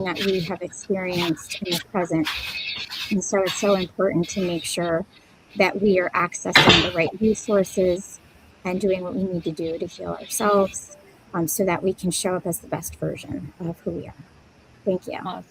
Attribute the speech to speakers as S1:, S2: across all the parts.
S1: that we have experienced in the present. And so it's so important to make sure that we are accessing the right resources and doing what we need to do to heal ourselves, so that we can show up as the best version of who we are. Thank you.
S2: Awesome.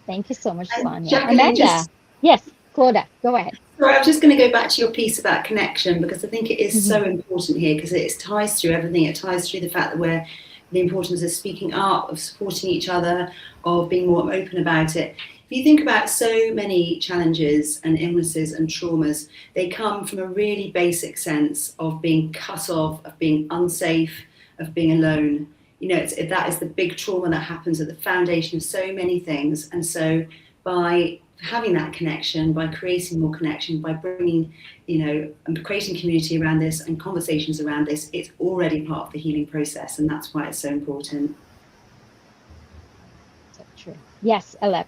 S2: Thank you so much,
S3: And
S2: Sonia.
S3: Jacqueline,
S2: Amanda. Yes, Claudia, go ahead.
S3: Sorry, I'm just going to go back to your piece about connection, because I think it is so important here, because it ties through everything. It ties through the fact that the importance of speaking up, of supporting each other, of being more open about it. If you think about so many challenges and illnesses and traumas, they come from a really basic sense of being cut off, of being unsafe, of being alone. You know, that is the big trauma that happens at the foundation of so many things. And so by having that connection, by creating more connection, by bringing, and creating community around this and conversations around this, it's already part of the healing process. And that's why it's so important.
S2: So true. Yes, Alep.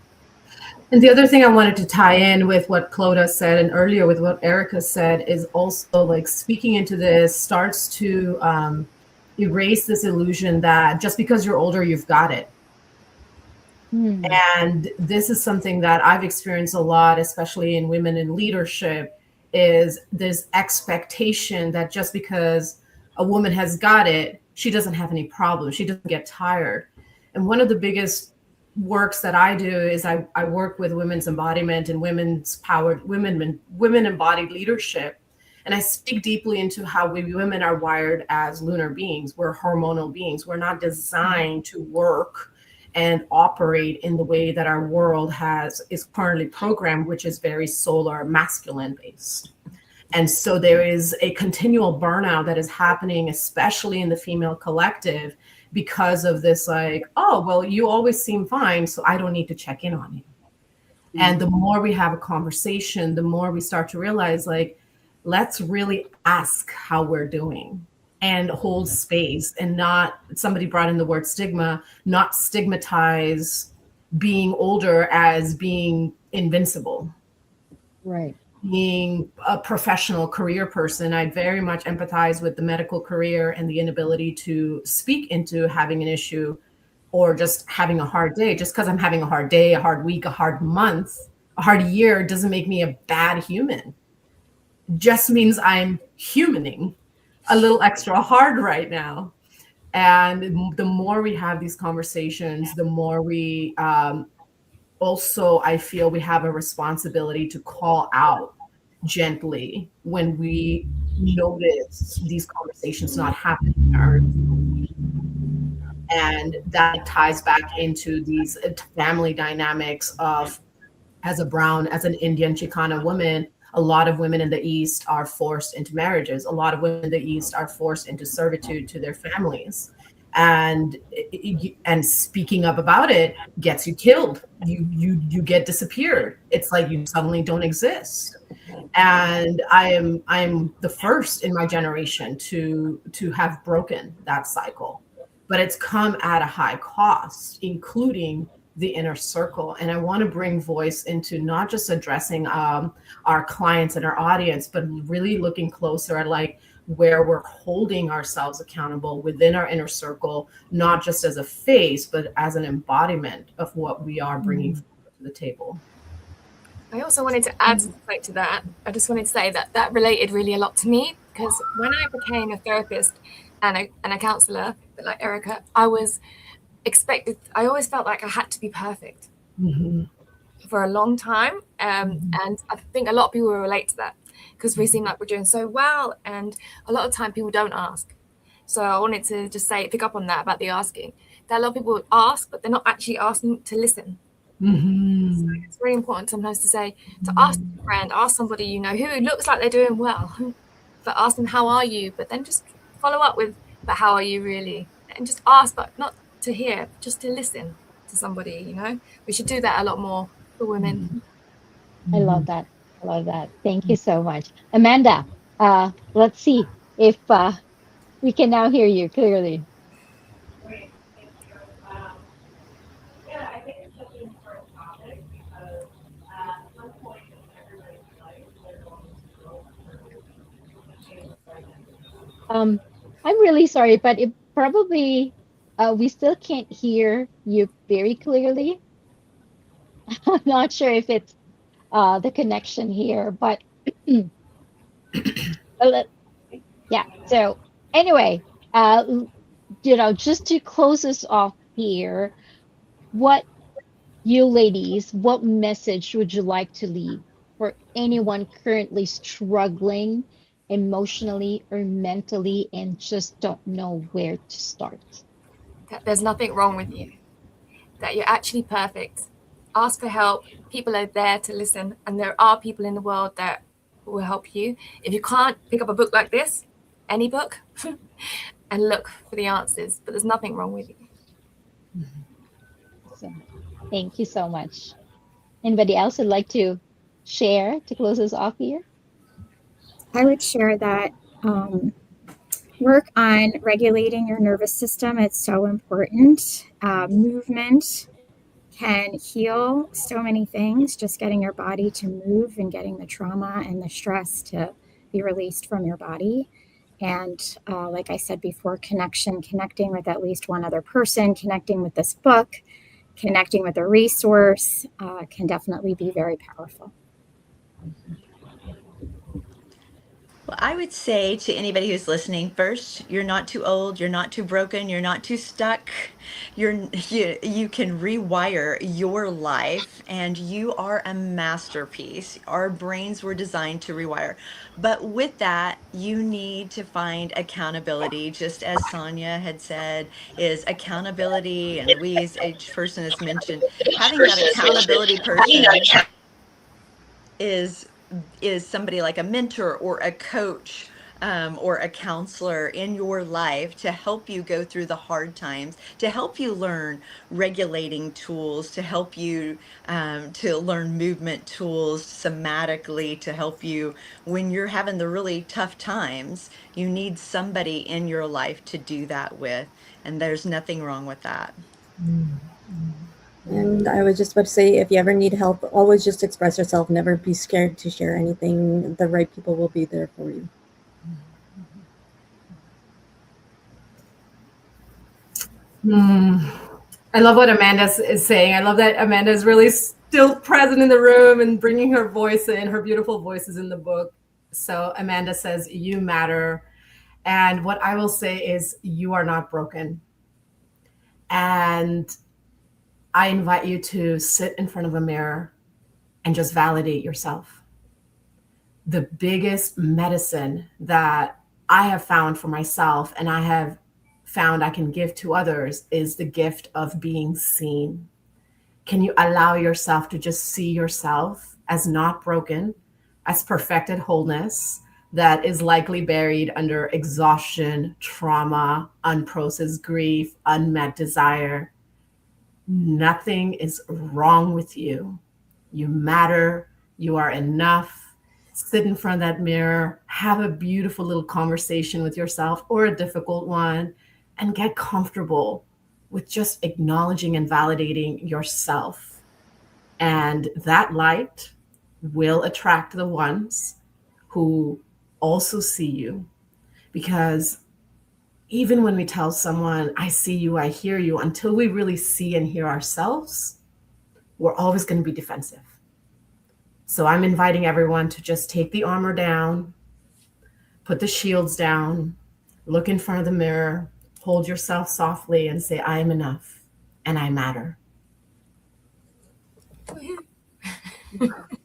S4: And the other thing I wanted to tie in with what Claudia said and earlier with what Erica said is also like speaking into this starts to erase this illusion that just because you're older, you've got it. And this is something that I've experienced a lot, especially in women in leadership, is this expectation that just because a woman has got it, she doesn't have any problems. She doesn't get tired. And one of the biggest works that I do is I work with women's embodiment and women's powered women embodied leadership. And I speak deeply into how we women are wired as lunar beings. We're hormonal beings. We're not designed to work and operate in the way that our world is currently programmed, which is very solar masculine based. And so there is a continual burnout that is happening, especially in the female collective, because of this, like, oh, well, you always seem fine, so I don't need to check in on you. And the more we have a conversation, the more we start to realize, like, let's really ask how we're doing and hold space, and not, somebody brought in the word stigma, not stigmatize being older as being invincible.
S2: Right.
S4: Being a professional career person, I very much empathize with the medical career and the inability to speak into having an issue or just having a hard day. Just because I'm having a hard day, a hard week, a hard month, a hard year doesn't make me a bad human. Just means I'm humaning a little extra hard right now. And the more we have these conversations, the more we also, I feel we have a responsibility to call out gently when we notice these conversations not happening. And that ties back into these family dynamics of, as an Indian Chicana woman, a lot of women in the East are forced into marriages. A lot of women in the East are forced into servitude to their families. And speaking up about it gets you killed. You get disappeared. It's like you suddenly don't exist. And I am the first in my generation to have broken that cycle. But it's come at a high cost, including the inner circle. And I want to bring voice into not just addressing our clients and our audience, but really looking closer at like where we're holding ourselves accountable within our inner circle, not just as a face, but as an embodiment of what we are bringing to the table.
S5: I also wanted to add something to that. I just wanted to say that related really a lot to me, because when I became a therapist and a counselor, but like Erica, I always felt like I had to be perfect for a long time. And I think a lot of people will relate to that, because we seem like we're doing so well. And a lot of time people don't ask. So I wanted to just pick up on that about the asking. That a lot of people ask, but they're not actually asking to listen. So it's really important sometimes to ask a friend, ask somebody you know who looks like they're doing well, but ask them, how are you? But then just follow up with, but how are you really? And just ask, but not to hear, just to listen to somebody, We should do that a lot more for women.
S2: I love that. Thank you so much. Amanda, let's see if we can now hear you clearly.
S6: Great, thank you. I think it's such an important topic because at some point in everybody's life, they're going to go through a change.
S2: I'm really sorry, but it probably we still can't hear you very clearly. I'm not sure if it's the connection here, but let- yeah. So anyway, just to close us off here, what you ladies, what message would you like to leave for anyone currently struggling emotionally or mentally and just don't know where to start?
S5: That there's nothing wrong with you, that you're actually perfect. Ask for help. People are there to listen, and there are people in the world that will help you. If you can't, pick up a book like this, any book, and look for the answers. But there's nothing wrong with you.
S2: So, thank you so much. Anybody else would like to share to close us off here?
S1: I would share that work on regulating your nervous system. It's so important. Movement can heal so many things, just getting your body to move and getting the trauma and the stress to be released from your body. And like I said before, connecting with at least one other person, connecting with this book, connecting with a resource can definitely be very powerful.
S7: Well, I would say to anybody who's listening, first, you're not too old, you're not too broken, you're not too stuck. You can rewire your life, and you are a masterpiece. Our brains were designed to rewire. But with that, you need to find accountability, just as Sonia had said, is accountability, and Louise, each person has mentioned, having that accountability person is somebody like a mentor or a coach, or a counselor in your life to help you go through the hard times, to help you learn regulating tools, to help you to learn movement tools somatically, to help you when you're having the really tough times. You need somebody in your life to do that with, and there's nothing wrong with that.
S8: And I was just about to say, if you ever need help, always just express yourself. Never be scared to share anything. The right people will be there for you.
S4: I love what Amanda is saying. I love that Amanda is really still present in the room and bringing her voice in. Her beautiful voice is in the book. So Amanda says, you matter. And what I will say is, you are not broken. And I invite you to sit in front of a mirror and just validate yourself. The biggest medicine that I have found for myself, and I have found I can give to others, is the gift of being seen. Can you allow yourself to just see yourself as not broken, as perfected wholeness that is likely buried under exhaustion, trauma, unprocessed grief, unmet desire? Nothing is wrong with you. You matter. You are enough. Sit in front of that mirror, have a beautiful little conversation with yourself, or a difficult one, and get comfortable with just acknowledging and validating yourself. And that light will attract the ones who also see you. Because even when we tell someone, I see you, I hear you, until we really see and hear ourselves, we're always going to be defensive. So I'm inviting everyone to just take the armor down, put the shields down, look in front of the mirror, hold yourself softly and say, I am enough and I matter.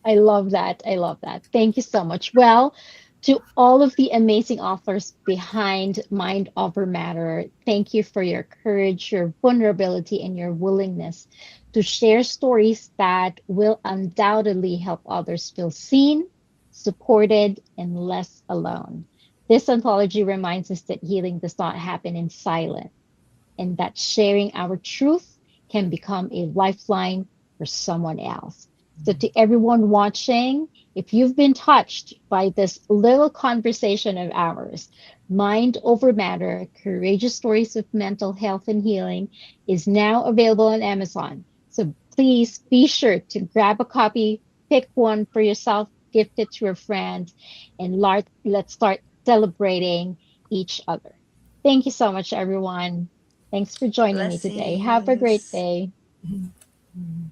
S2: I love that. I love that. Thank you so much. Well, to all of the amazing authors behind Mind Over Matter, thank you for your courage, your vulnerability, and your willingness to share stories that will undoubtedly help others feel seen, supported, and less alone. This anthology reminds us that healing does not happen in silence, and that sharing our truth can become a lifeline for someone else. So, to everyone watching, if you've been touched by this little conversation of ours, Mind Over Matter, Courageous Stories of Mental Health and Healing is now available on Amazon. So please be sure to grab a copy, pick one for yourself, gift it to your friends, and let's start celebrating each other. Thank you so much, everyone. Thanks for joining me today. Have a great
S7: Blessings.
S2: day.